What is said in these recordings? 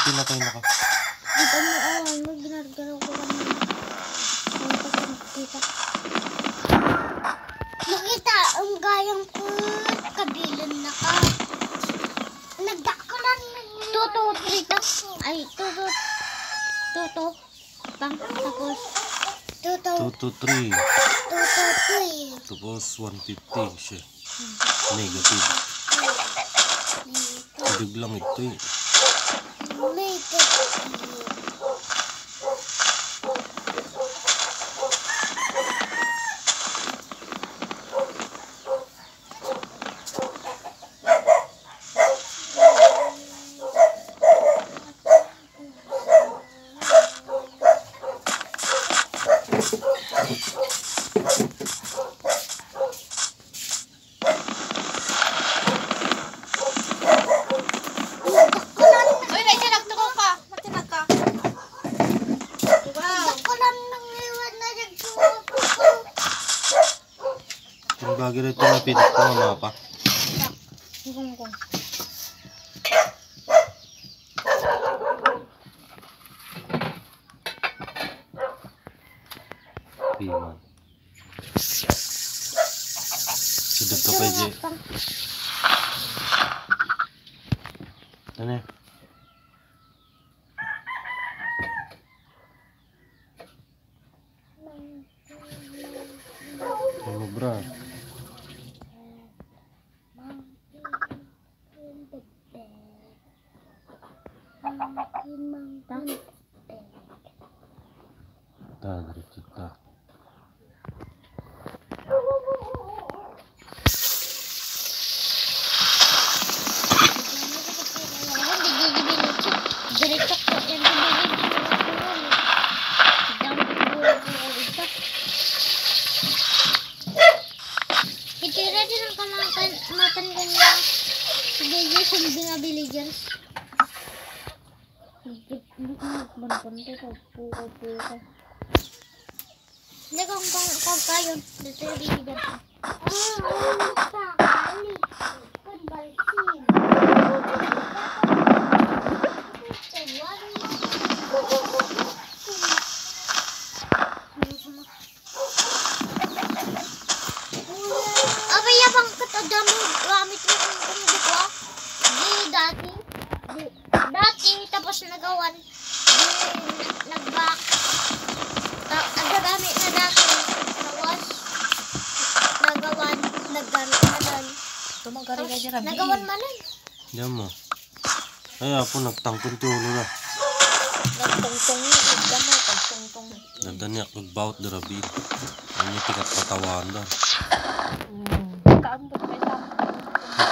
pinatay na ka. Dito mo, ginagalaw ko kanina. Nakita ang gayang ko, kabilan na ka. Nagdakulan na. 2, 2, 3 ka. Ay, 2, 2, 2, bang, tapos 2, 2, 3. 2, 2, 2, 2, 3. Tapos 150 siya. Negative. Hilig lang ito eh. Yung bagay rito na pilit ko nga mapa. Piman. Sudah ka pa je. Ano eh? Ano bro? Dari kita. Makan kanya sebagai sumber villagers. Hindi kung kayo dito yung dati tapos nagawan nag-back agad-gamit na dati nawas nagawan nagganon tumagari ka dyan nagawan manan diyan mo ay apo nagtangkon ti ulo na nagtungtong gamay pagtungtong nadaniak nagbaut darabi ano tikat patawan da kaambot pa isa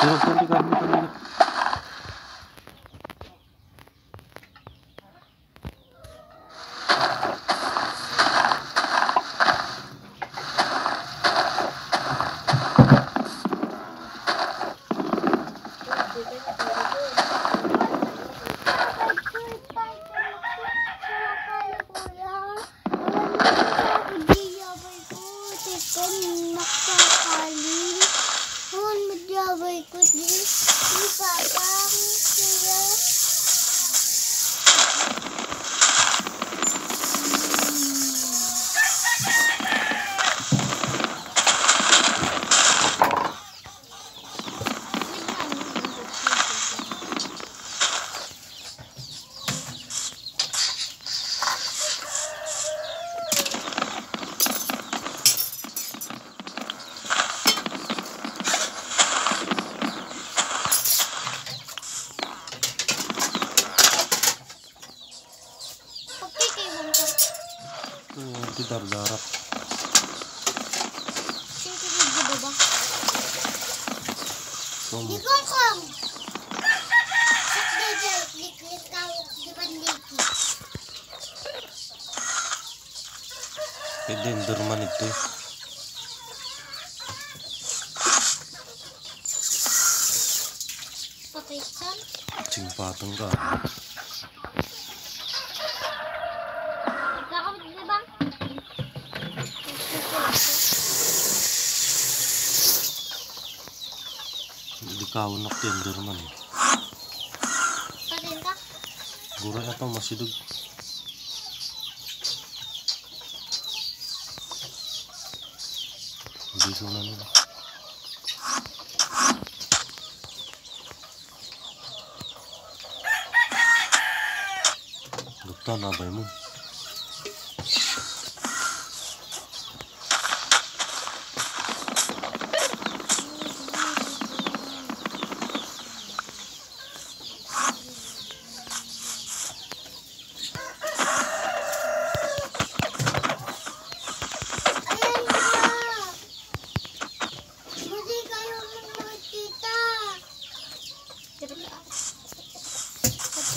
pero kung di kami kanina darap. Siyempre video ba? Di ko kong! Liklik ka, di ba liklik? Pwede enderman ito eh. Patrisan? Cingpatong ka. Hindi ka unak enderman eh. Patin ka? Guray ato masidog. Biso na nila. Gupta na ba mo?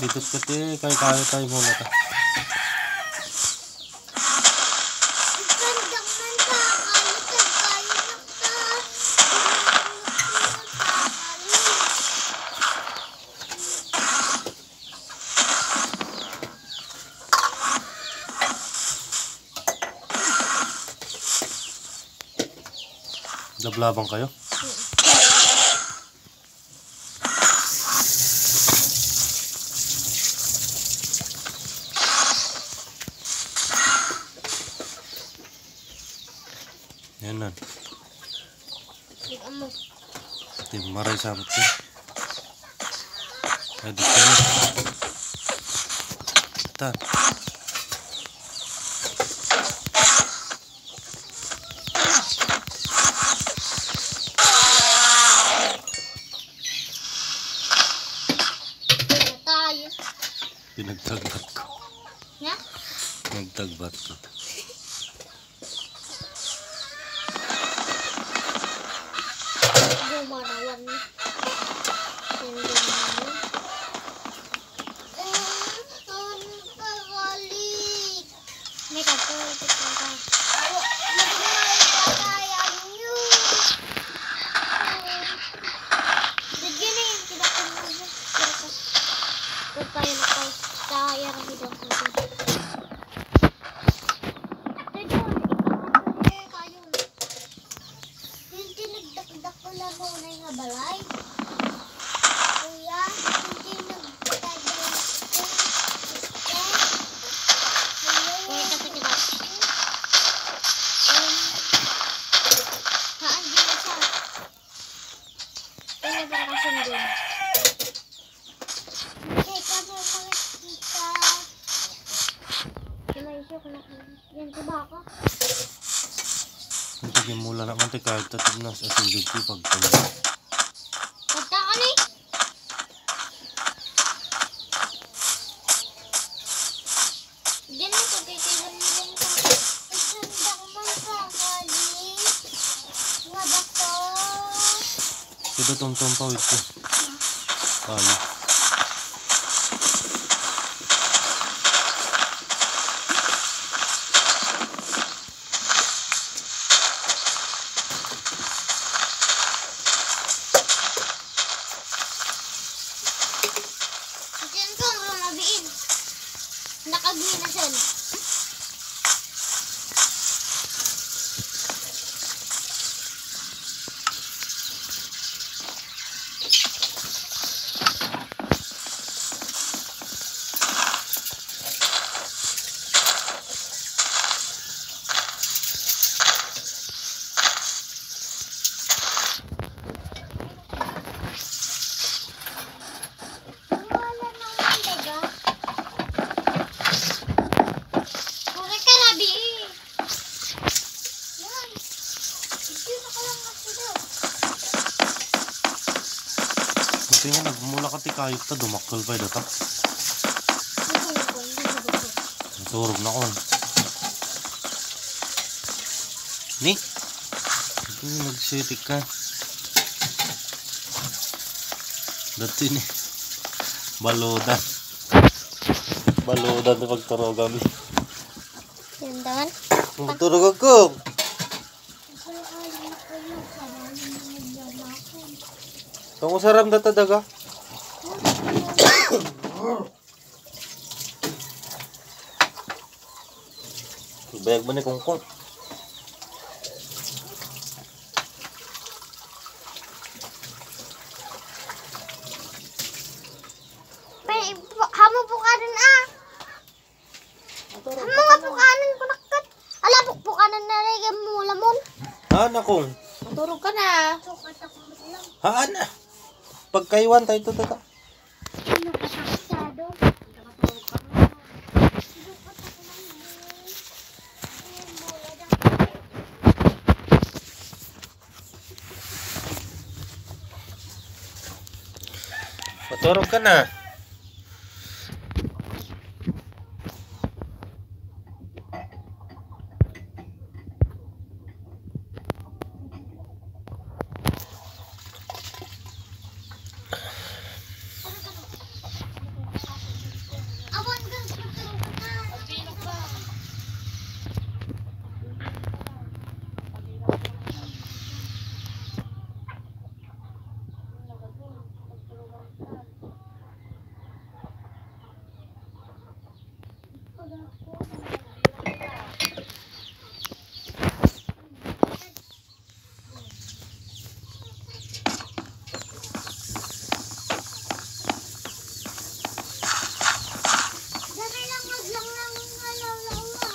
Dito kati kay kaya tayo muna ta. Lablabang kayo? Yan na. Tim maray sabot ko. Edit ko na. Tan. Pinagtagbat ko. Ya? Pinagtagbat ko. Gumarawan. May kapal ito ka. Balay. Kuya, hindi nagtatagay. Kuya, kasi kita. Haan din na siya. Kaya ba kasundin? Okay, kami makikita. Kinaisyo ko na. Yan, diba ako? Pagkagin mula naman tayo kahit tatagnas at hindi ko pagkagin. Ito tum-tumpaw ito. Kaya. Diyan ko ang lumabiin. Nakagmi na siya. Buti nga nagmula ka tikayot ta, dumakal pa ito ta. Naturog na kon. Ni? Ito nagsitik ka. Dati ni. Balodan. Balodan na pagturog kami. Yan daman. Pagturog ako. Kung usaram data daga. Bayag ba ni kungkong? Hamo bukanan ah. Mga bukanan ko nakat. Ala bukanan na rin mo lamon. Haan akong. Matulog ka na. Haan ah. Pagkaiwan tayo ito. Ano ka sakasado? Matulog ka na. Awan gan tutulog ka na. Dali lang maglang lang halalawa.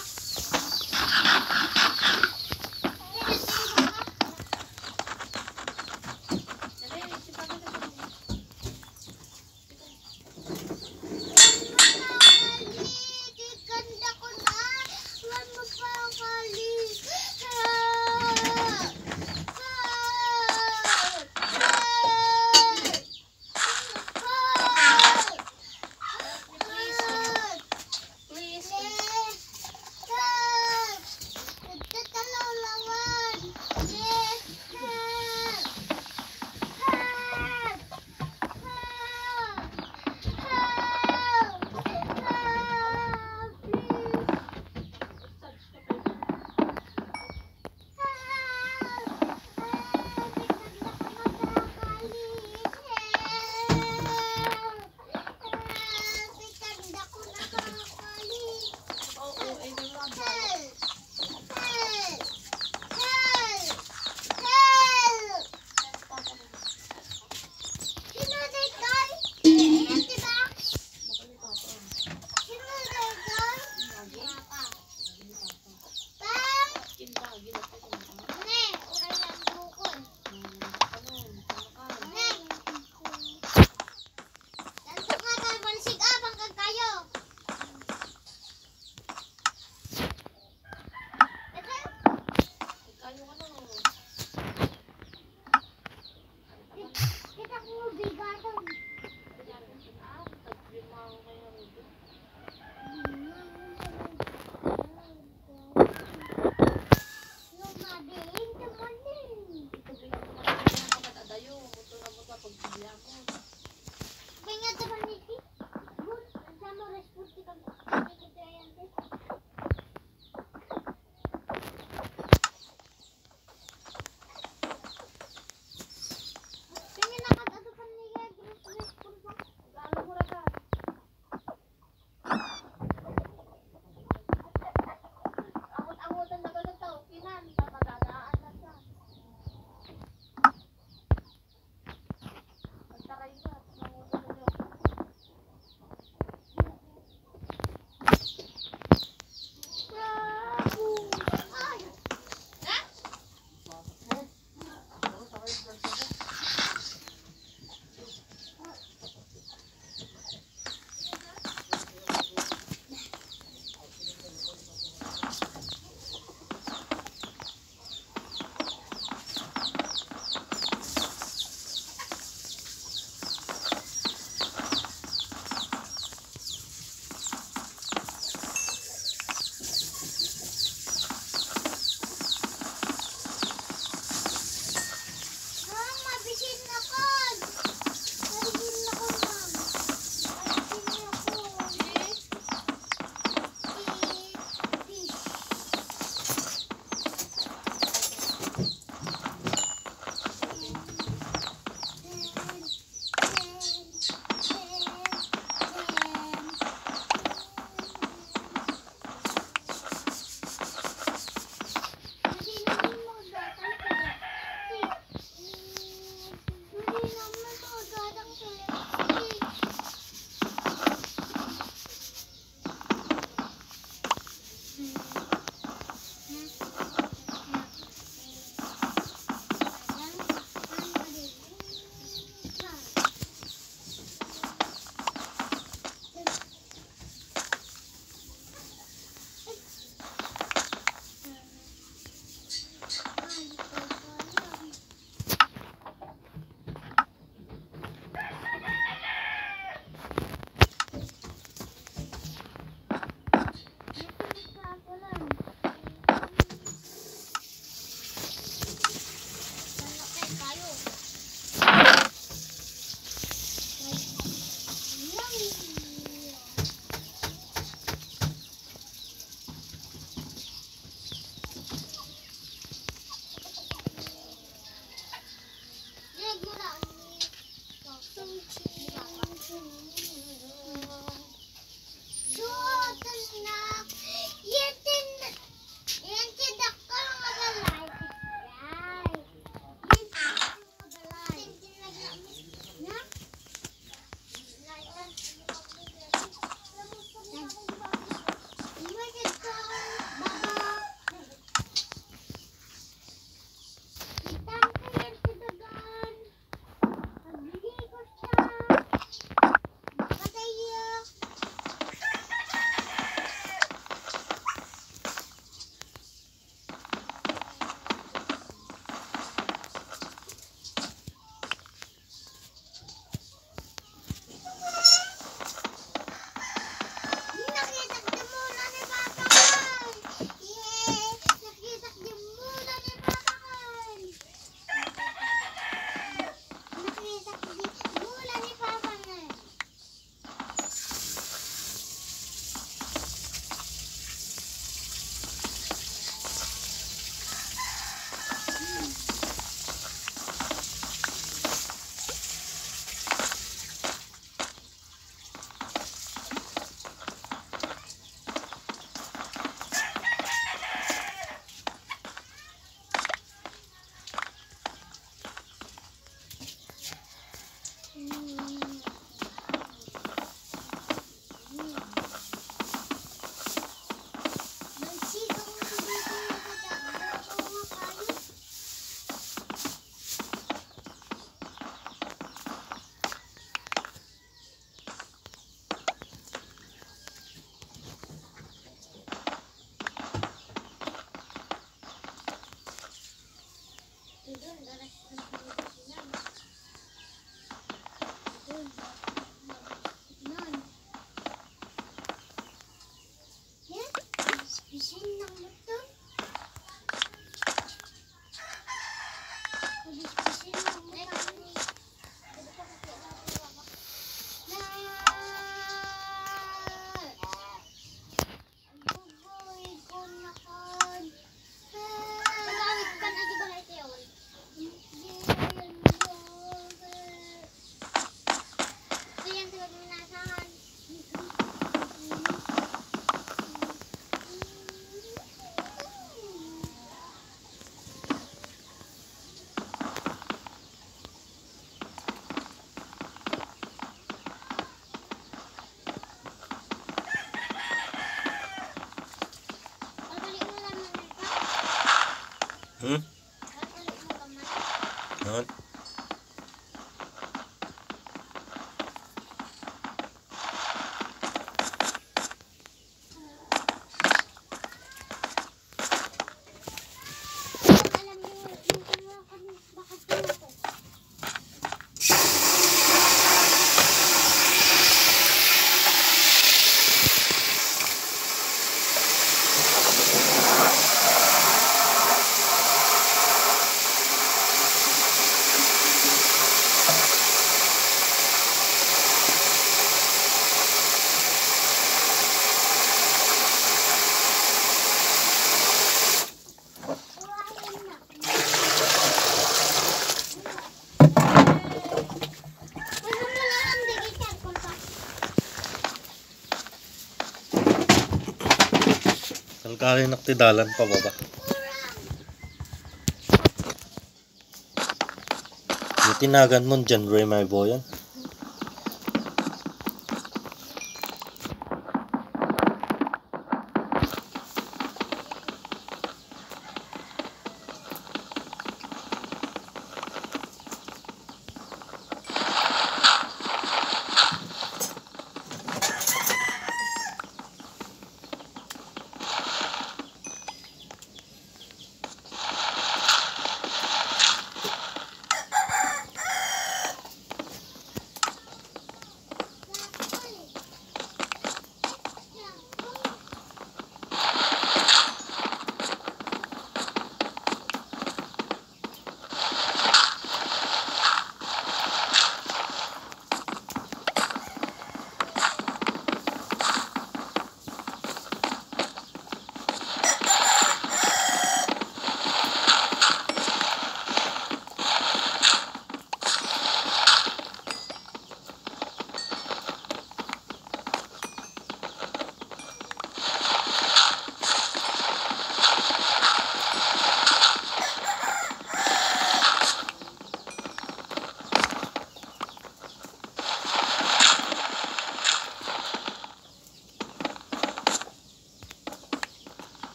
Ganda ko na. Huwag mo pa kali. Kita ko bigatan. Yan. Kalkali naktidalan pa baba. Tinagan mo dyan, Ray, my boy yan.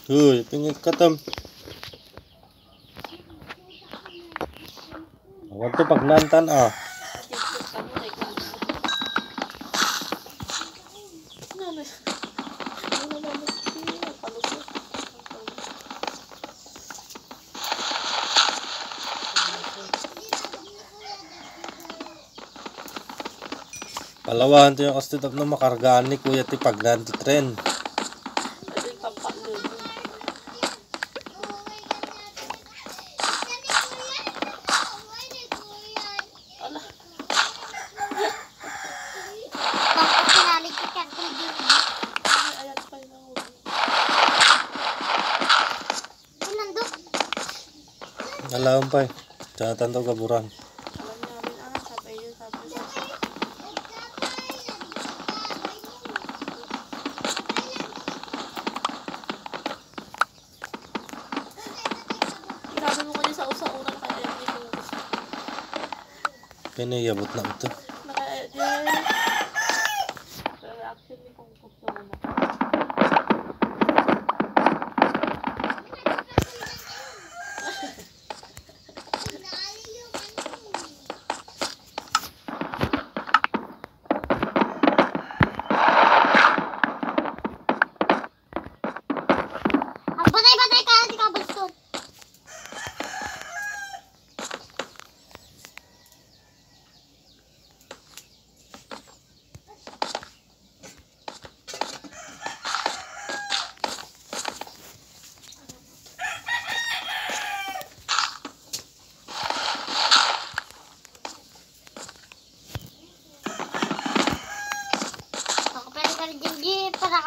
Uy, pingit ka tam. Awal to pag nantan ah. Palawahan to yung kastitap na makargaan ni Kuya ti pag nanti tren. Alam pa eh. Jangan to gaburan. Pinayabot na ito. Patay ka di kabulstod.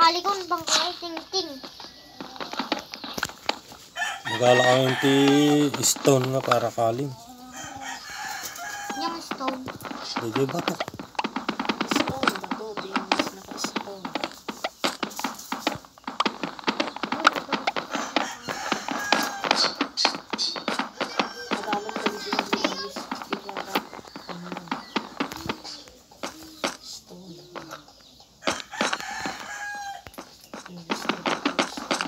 Kali ko bang kaya ting-ting. Magala kami ti stone nga para kalim. Yung stone. Hindi ba to? Stone ba to? Binis naka-stone. Magalang kami din ang binis. Diba ba? Stone. English na ba? Stone.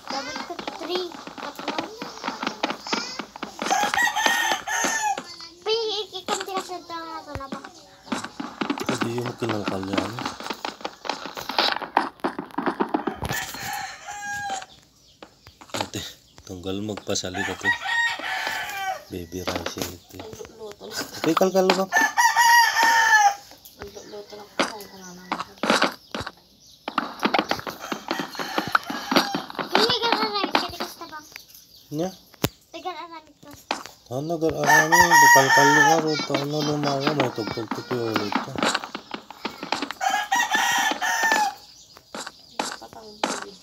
Dapat ko 3. Tatlo. Ikam tira sa ito na ito na ba? Hindi yung kinangkal yan. Ate, tunggal magpasalit ate. Baby rice yan ito. Ang luto lang. Okay, kalkal ba? Ang luto lang ko kung ano naman. Hindi ka na nagkatikas na ba? Nya? Tagal na nagkatikas. Ano nagal-arami? Kalkal nga ro. Ano lumawa? May tugtog-tug yung ulit ka. Patang tubig.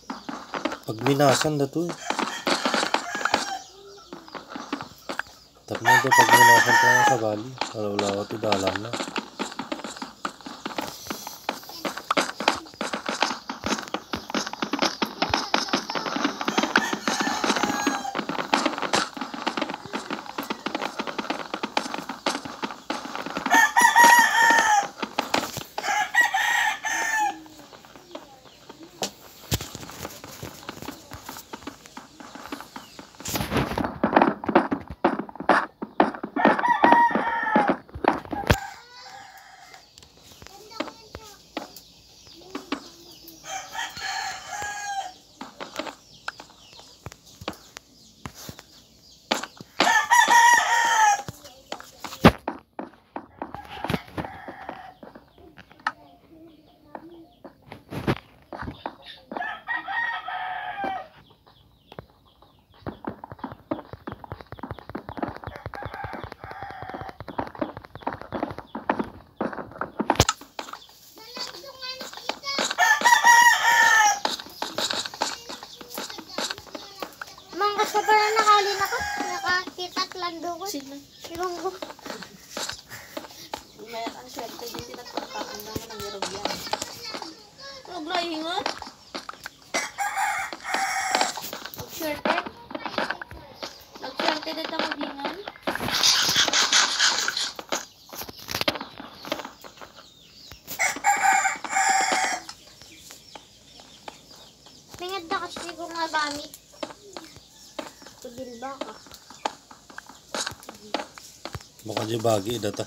Pag minasan na to eh. Tapos na ito pag minasan ka sa gali. Wala ito dalam na. Sa pala nakalin ako. Nakakita at lando ko. Sino? Ibang ko. May ang swerte din tinatapaan naman ng mirog yan. Huwag na ihingot. Nag-swerte? Nag-swerte din ang maghingan? Tingad na kasi ko nga gamit. Tugil ba ka? Baka di bagi data.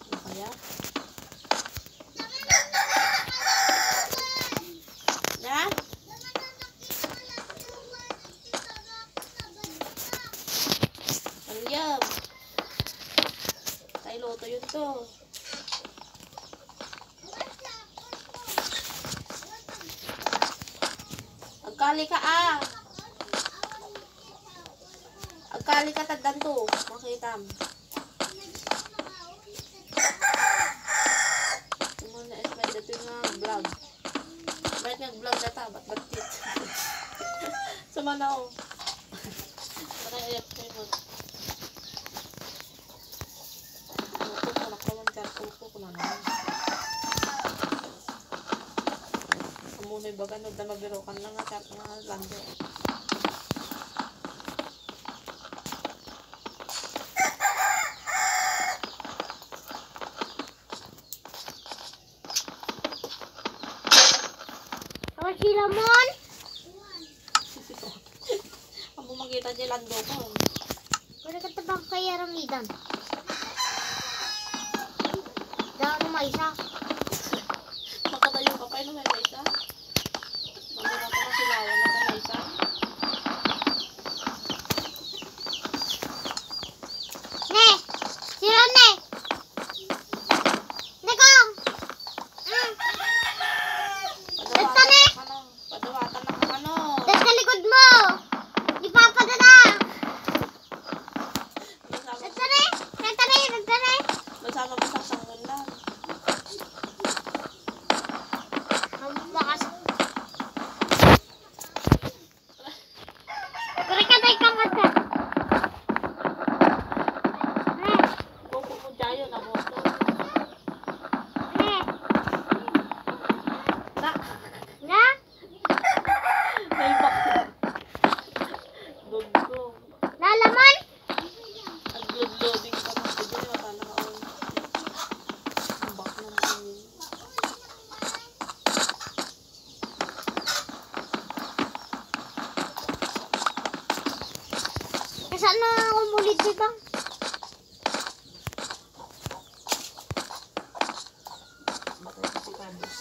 Ano kaya? Na? Alyam. Kay Loto yun to. Agkali ka Agkali ka tagdan to. Makita mo. Muna is may dito nga vlog. Ba't nga vlog na ta? Ba't tit? Sama na ako. Nakaiyak ko yun. Tuto ko nakawan ka. Tuto ko na naman. Muna yung baga na mabirokan lang nga chat nga lando. Ako si Ramon. Amo makita dyan lando ko. Wala ka tabang kaya ramidan. Dahil may isa. Makatayo ka pa yun may isa. Mamaya ka na silawan na may isa. Saan na kumulit, di ba? Matay ko si Pabos.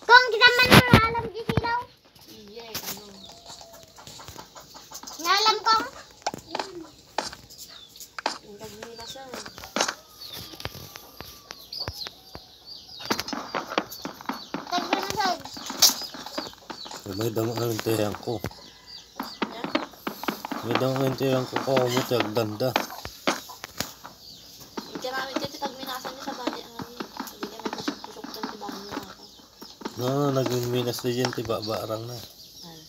Kung kita man na alam di silaw. Iye, ano. Ngalam kong. Yung tagminasan. Tagpinasag. May damo na yung tiyang ko. Yan. May damo na yung tiyang ko ko. May tiyang ganda. Hindi namin dito tagminasan niya sa bali. Hindi niya may pusok-pusok dyan. Diba niya ako. No, naging minas na dyan. Tiba barang na. Ay.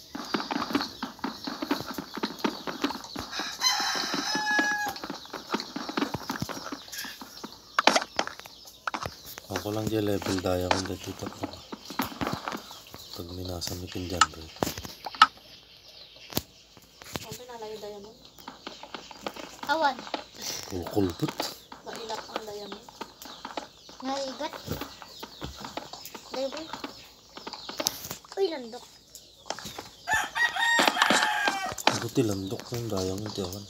Ako lang dyan level diamond na dito. Pag minasan ni Pinjan rin. Ang pinalayo diamond. Awan. Kukulpot. Mailap ang diamond. Naligat. Diba? Uy, landok. Buti landok ng diamond yawan.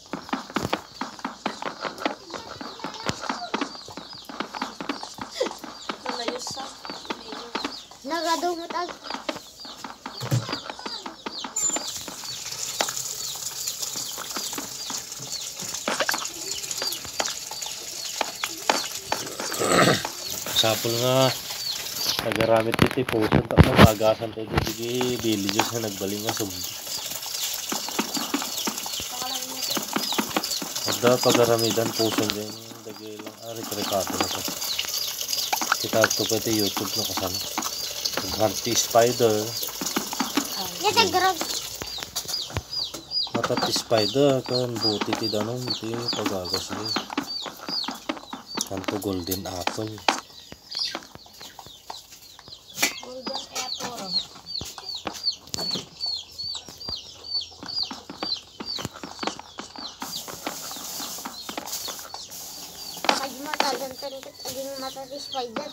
Nalayos sa. Nagadumot ag. Sapol nga. Nagaramit iti puson. Tapos magasan tayo dito. Bili dyan na nagbaling nga sumbi. Pangalan niya ito. Ada pagaramidan puson dyan. Dagi lang. Retrekato na to. Kita ito pa ito YouTube na kasama. Hunty spider. Yan tagrag. Matati spider. Kan buti ti danom. Iti pagagas niya. Kanto golden apple. Golden apple. Pag matagan tanikit aging mata si spider.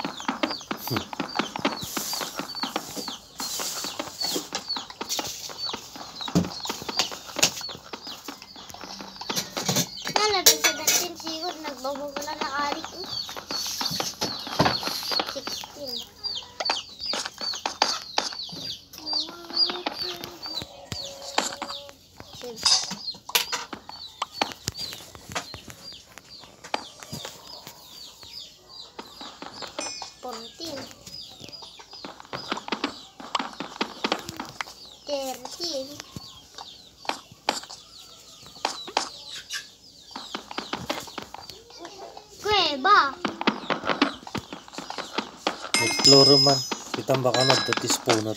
Nalabas sa datin sigod. Nagbabago na nakarik. 16. Pontin. 13. Kuweba. Explore man. Kitang baka nagdatis ponat.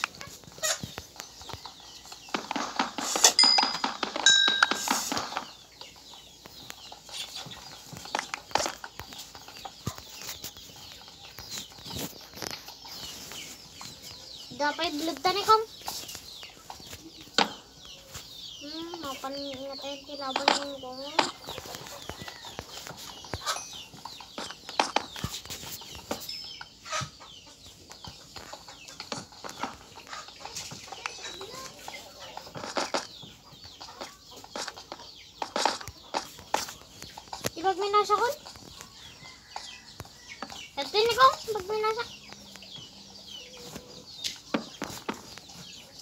Dapat vlog tani kong. Mapan ingat tayo tinaban ng kong. Ibag minasa ko. Ito ni kong. Ibag minasa.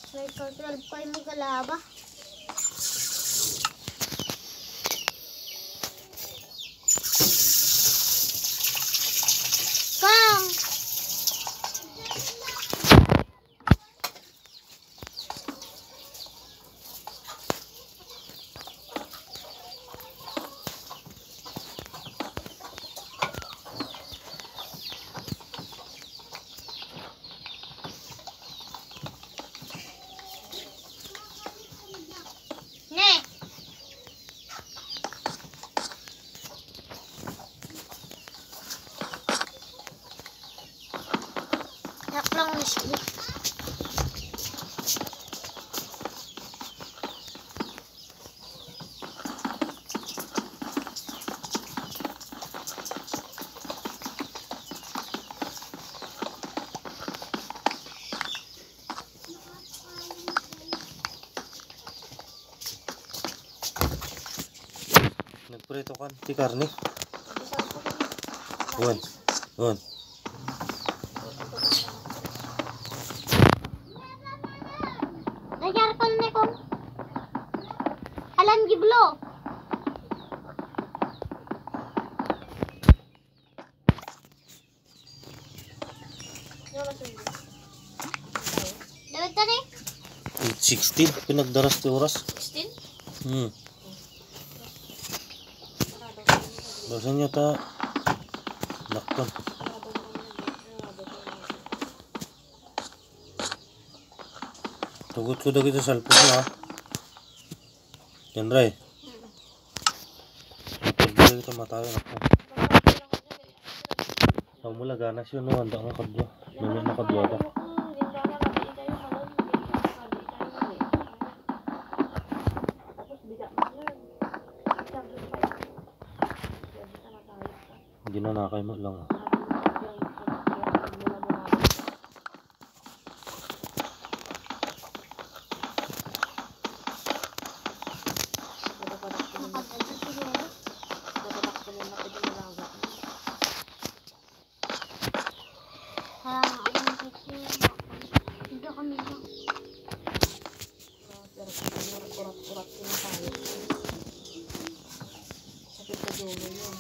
May 12 kayo magalaba. Kang! Ne! Naklang whisky. magprito kan. Ti karne. Bisa ko rin. Uwan. Uwan. Nagyar ko na ko. Alam giblo. Yung masundo. Dawit tani. 8:16. Pinagdaras ti oras. 16? Basan niya ta. Lakton. Tugot ko daw kita sa alpos na ha. Yan ray. Pagdala kita matayo na po. Ang mula ganas yun no. Handa nga kadwa. Mamaya na kadwa ba. Hindi na nakay mo lang. Sakit sa dulo yun.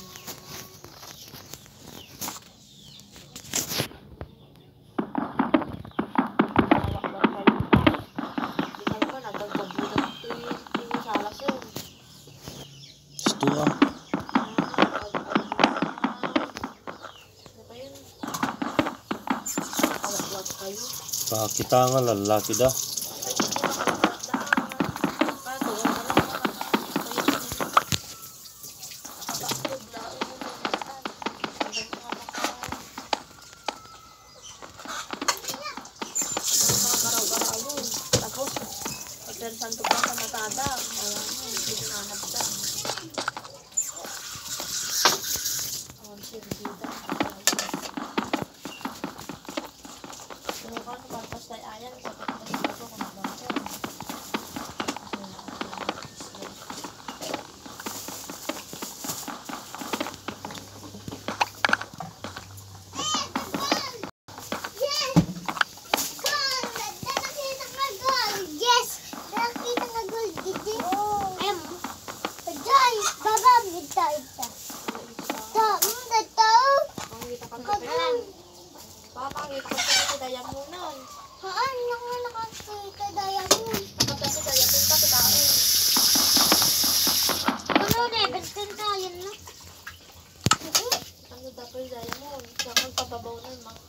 Ito ah. Pakita nga lalaki da. Santo pa sa matada. Alam mo, hindi nanap ka. Ang sirgida. Kung ka naman tayo ayan, sa pagkakas ko kung naman siya. Papakita ko sa daya mo nun. Haan, nakakita diamond. Kapag kasi daya mo pa sa tao. Ano level 10 tayo na? Ano dapat daya mo? Sa magpababaw nun, mga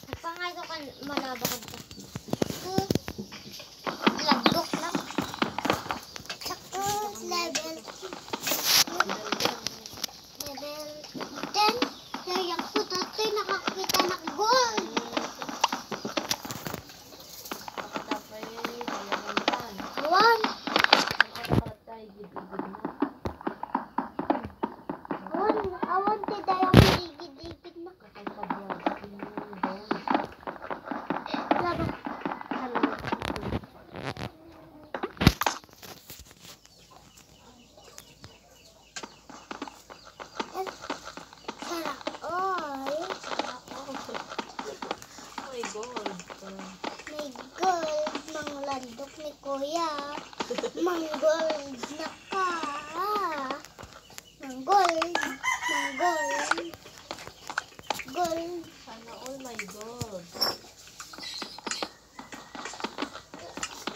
Nagpangaso ka malabakad ka. Lagdok lang. Tapos level 10. Layak ko dati nakakita ng gold. dapat daya mo yan. Awan. Awan ti diamond igid-igid na. Laba. May gold ng landok ni Kuya. Mangold na ka. Mangold. Gold. Sana all my God.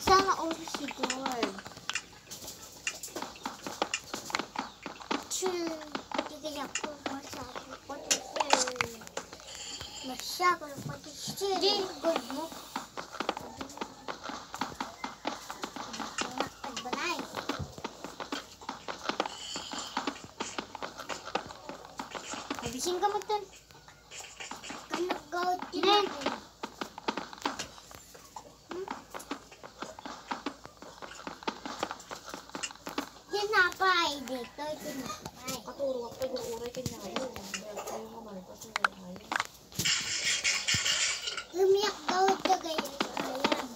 Sana all si gold. Chill. Kaya ko masyado ko chill. Masyado ko chill. Di gold mo. Nagbanay. Nabising ka mo dun. Kanag-gold yun. Tinapay dito. Tinapay. Katuro ako tayo uray kanya yun. Dahil tayo naman kasi ngayon. Lumiyak daw ito ganyan. Ayan.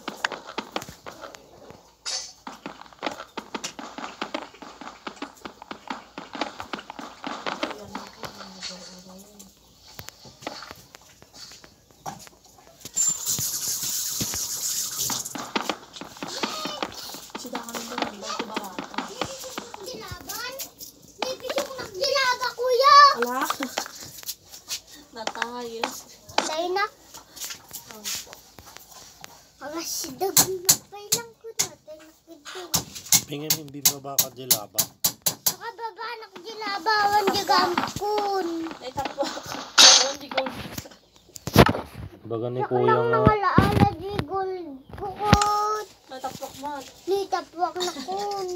Ha? Natayos. Dahil na. Kasi dagang napailang ko natin. Pingin yung bimaba ka dilaba. Nakababa na ko dilabawan di gampun. Ay, tatlo. Alam, di gold. Baga ni Ako kuya lang nga. nangalaala di gold. Bukod. Nataplok mo. Litapwak na kun.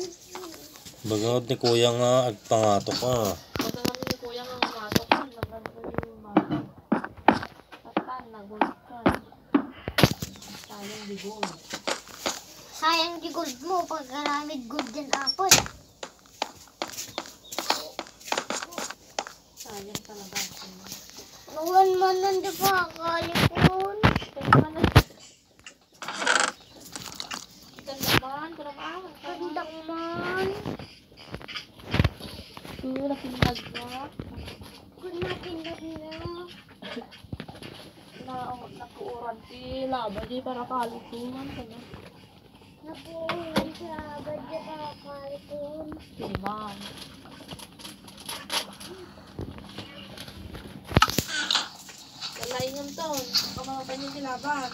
Baga ni kuya nga agpangato ka. Baga kami ni kuya nga matok. Nagagawin yung matok. Tatan, nagod ka. Sayang di gold. Sayang di gold mo pag karamid gold yan apon. Sayang talaga. Nawan man nandi pa kalikon. Ganda naman. Ganda naman. Kandak man. Napindag mo. Kung napindag na. Nakuuran si Laba di para kalikuman ka na. Napuulan siya. Ba't di pa kalikon? Timan. Kalain yung to. Baka mamapan yung silaban.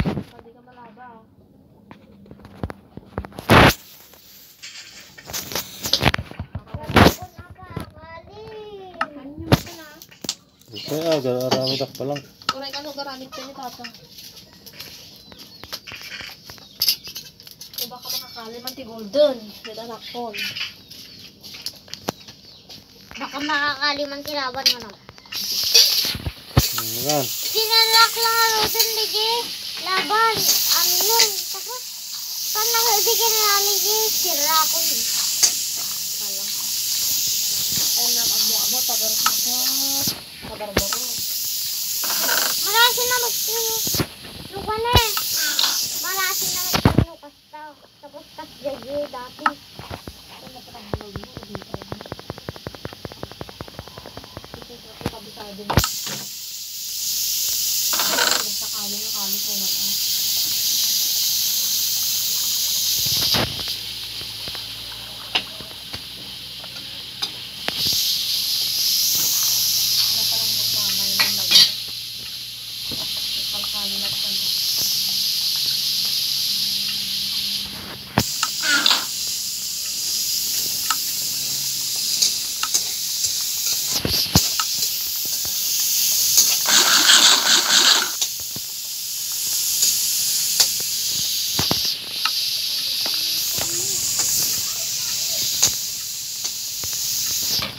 Hindi ka malabaw. Kalikon na pa. Kalik. Ano yung mata na? Kaya arami tak pa lang. Kuray ka nung garamit ka ni Tata. Kung baka makakaliman ti Golden. May anak ko. Baka makakaliman kilaban mo naman. Yan. Sinalak lang ang rodan lagi. Laban. Amin yun. Tapos, pag nakabigyan na lagi, sira ako yun. Kala. Ay na, amo-amo, tagar-tagar. Kabarbaro. Malasin na magsinuka na eh. Malasin na magsinuka sa tapos tas jagi dati. Ay, napakamulog mo. Hindi pa rin. Kasi ito kabisado mo. Basta kami na kami ko na to. Ano parang magmamay ng lago. Kalkali na ito.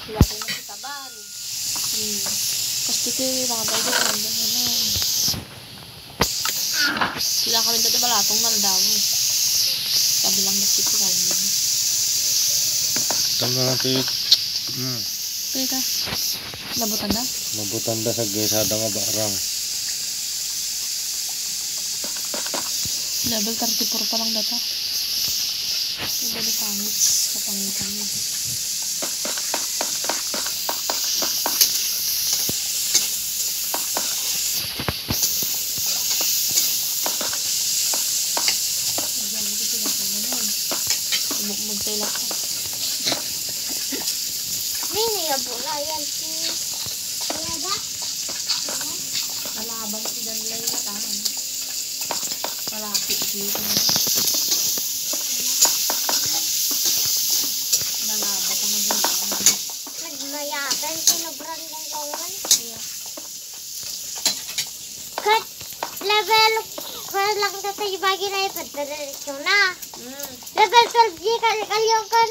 Sila ko na sa taban. Kasi ito yung mga bago ko nandun na. Sila kami dito balatong naldaw. Sabi lang basket ko kami. Tama natin. Pwede. Labutan na? Mabutan da sa gesada nga barang. Level 34 pa lang data. Iba na pangit sa pangitan mo. Magtailak ko. May niyabula yan si Yada. Nalaban si Danlay na tahan. Malapit dito. Nalaban pa nga doon. Nagmayakan kinubran ng kawan. Cut level kaya lang tatay bagi na ipadadiretso na. Level 12 di kalyong kan.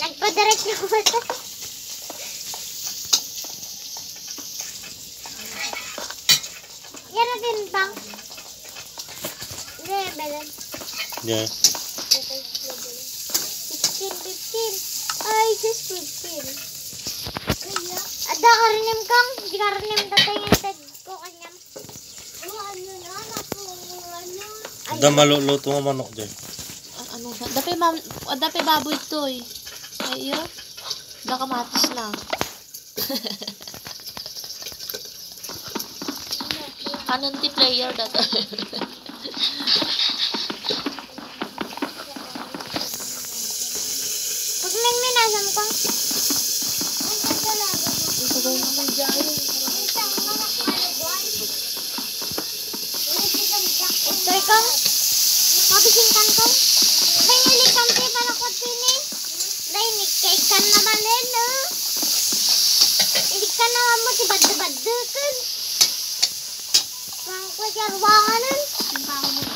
Nagpadiretso ko ito. Yan natin bang? Level. Yeah. 16, 15. Ay, just 15. Ada karinim kang, di karinim tatay ng tag ko kanyang. Ano na, ano. Da maluluto nga manok dyan. Ano ba? Dapat baboy ito eh. Ay, iyo. Da kamatis na. Kanon ti player data. Pag minminasan kang, Ikaw naman dyan. Ito ikaw. Mabising kan ko. Pangili kampi para ko tini. Dahil kay kan naman no. Hindi ka naman mo si bad-bad kan. Pang ko jarwangan. Simbahan mo na.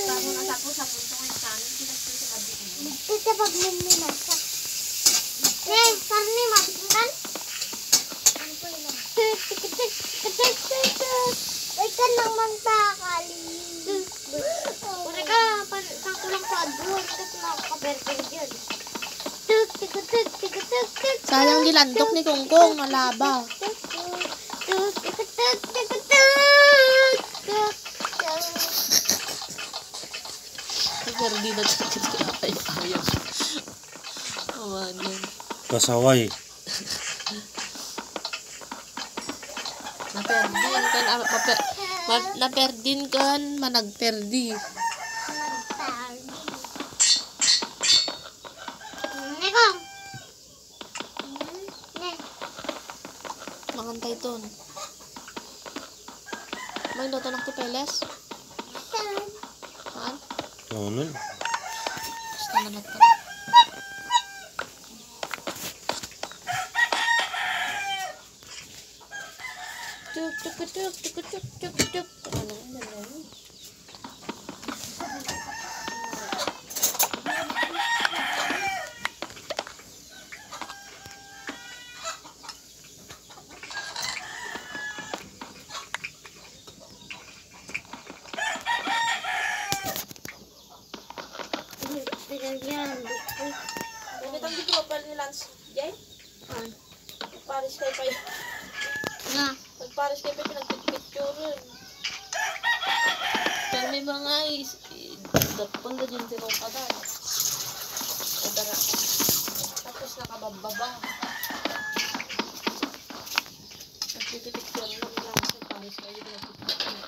Bago nasapo sa punto ngayon sa amin, pinagpo sa gabi mo. Ito pag mininasak. Nen, karni mabikan. Ay ka naman takali. Pare ka, kakulang pa doon. Ito nakakaberber dyan. Sayang dilandok ni Kongkong, malaba. Pero di na sakit kaya ayaw. Awan yan. Kasaway. Naperdin kan, managperdi. Nekong. Makantay ton. May dato ng tipeles? Haan? Oo nun. Gusto na nato. Tuk tuk tuk tuk tuk tuk tuk. Ano na lang? Ganitong di profile ni Lance, Jay? Nagparis kayo pa yun. Nga. Nagparis kayo pa yun, pinagpipicture. Pero may mga dapol na dyan tirong kadan. Kadara. Tapos nakabababa. Nagpipicture lang lang. Nagparis kayo, pinagpipicture.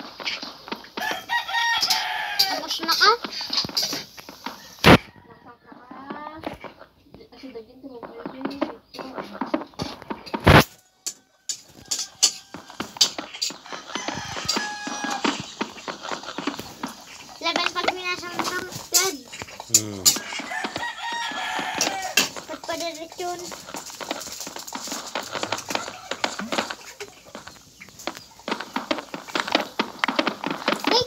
Tapos na ka? Kasi daging tirong kayo dyan. Laban pag minasang ng blood. Pagpadarit yun. Hey!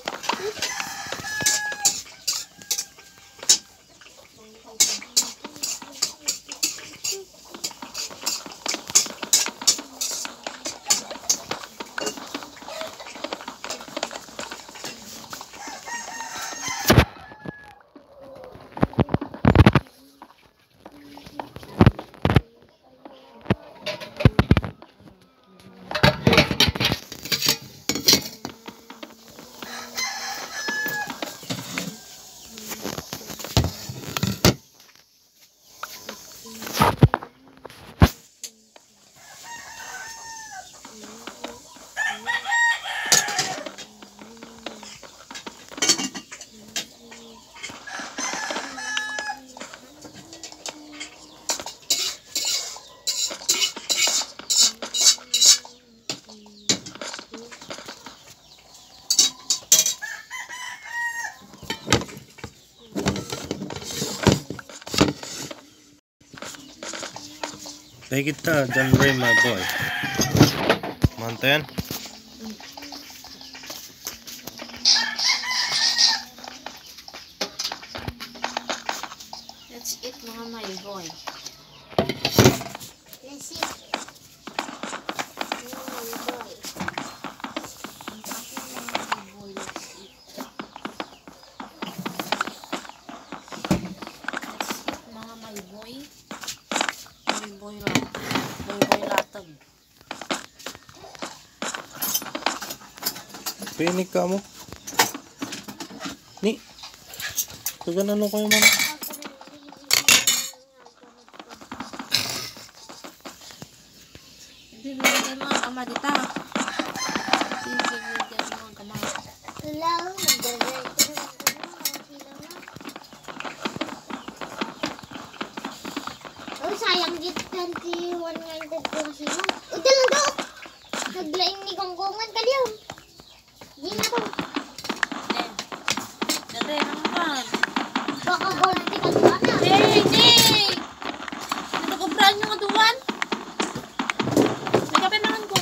Take it John Ray, my boy. Mantan. That's it mga my boy. Let's see. Boy latag. Pinik ka mo. Ni. Kagan ano kayo man? Bibigyan mga kama dita. Bibigyan mga kama. Hello, Si 100 ko kasi yun. Ito lang daw. Naglaing ni Gonggongan ka diyan. Hindi na to. Dati, naman. Baka gold di ka doon na. Hindi! Nagkubraan yung aduan. May kape naman ko.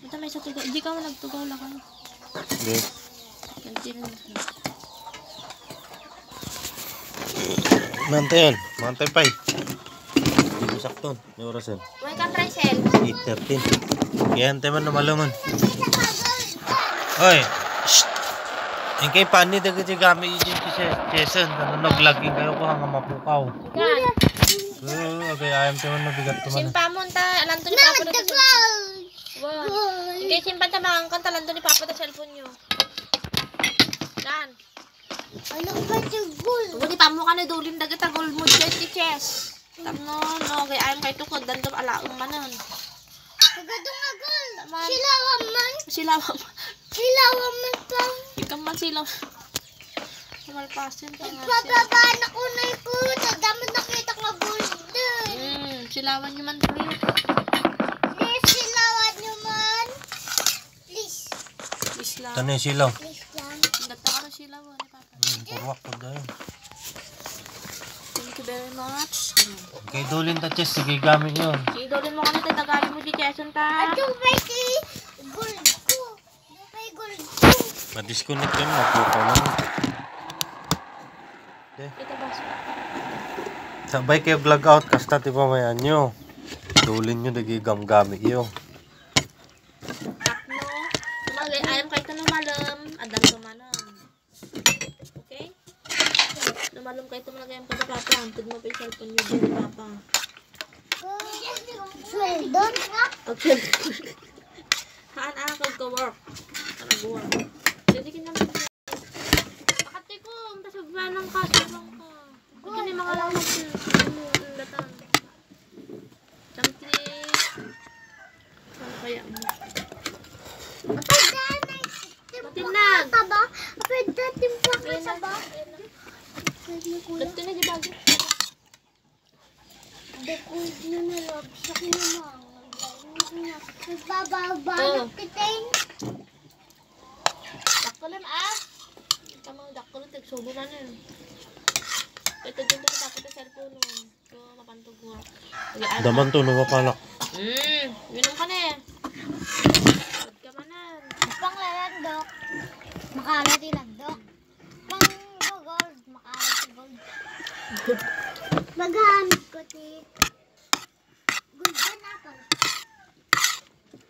Ito may sa tugaw. Hindi ka mo nagtugaw lang ka. Hindi. Continue. Mantay yan. Mantay pa eh. Hindi mo sakton. May oras yan. Uy, ka, Tricel. 8:13. Kaya hantay man na malungan. Oy! Shh! Yung kay Pani, dagati gamit yung Jason. Nanonog-laging kayo ko hanggang mapukaw. Yan. Okay, ayam tayo na bigat to man. Simpa mo, alanto ni Papa na sa cellphone. Wow. Hindi simpa ta mga kanta, alanto ni Papa na cellphone nyo. Dan. Ano ba yung gold? Hindi pa mo ka na dulin dagat ang gold mo dyan ti Chess. Tamo, no, kay ayam kay tukod, danto alaong manan. Kagado nga gold. Silawan man. Silawan. Silawan man pa. Ikaw man silaw. Malpasin pa nga siya. Bababaan ako na ito. Nagdamit nakita ka gold dun. Silawan nyo man please. Please, silawan nyo man. Please. Please lang. Tanay silaw. Please lang. Data ka na silawan ni Papa. Purwak po dahil. Thank you very much. Kay Dolin ta Chess, sige gamit yun. Idolin mo ka na tagali mo di Chesson ta. At yung may gold ko. Yung may gold ko. Ma-disconnect yun, mapukaw lang. Ito ba? Sabay kayo vlog out, kasta ti pamayan nyo. Dolin nyo, dagi gamgamit yun. Takno. Tumagay, ayam kayo ito numalom. Adan tumanon. Okay? Numalom kayo ito malagay ang Papa. Hantod mo pa yung cellphone nyo din ni Papa. Sweldo nga. Okay. Haan ka work. Nag-work. Pwede ka naman. Pakatay ko. Tapos magbanang ka. Sabang ka. Ito ni mga lang mag-datan. Something. Ano kaya mo? Matinag. Taba. Pwede timpla ka sa ba? Dito na di bago. Dekood na nalog sa kinamang. Nagbababalok kitain. Dakulan ah. Kamang dakulan. Tagsubo na nun. Ito dito na tapos sa cellphone nun. So, mapantog mo. Daman to, nawapanak. Minum ka na eh. Huwag ka manan. Pang lalandok. Makalat ilandok. Pang gold. Makalat gold. Maghamit ko ti. Gold ka na pala.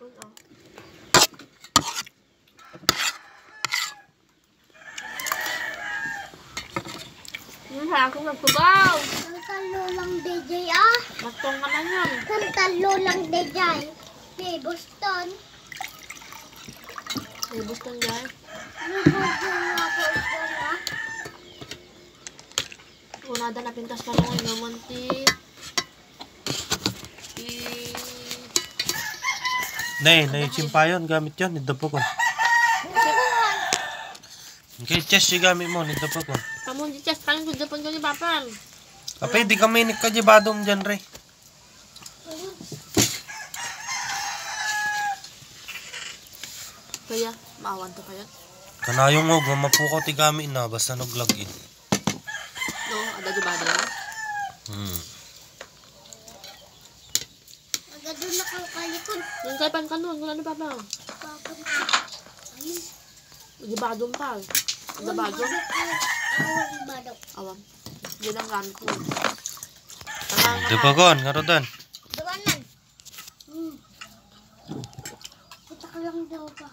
Oo. Sa akin magsugaw. Talo lang DJ ah. Matong ka man yun. Talo lang DJ. Hey, Boston. May Boston dyan. Ano ba yung ako ito na? Unada na pintas pa lang yung munti. Nay, chimpayon, gamit yun, nito po ko. Kay Chess, yung gamit mo, nito po ko. Kamu di chest paling gud pun ni Papa. Kapay, di ka may nikajibadong dyan, Ray. Kaya maawan to kayo. Kanayong og, mapukaw ti gamit na, basta nag-login. No, ada di bada. Agad na ka kalikod. Yung kay pan kanon, ano Papa? Ayun. Di badong pa. Ada badong. Awang badok. Awan. Di lang gamit ko. Di pa kon, karodan. Dawanan. Puta ka lang daw pa.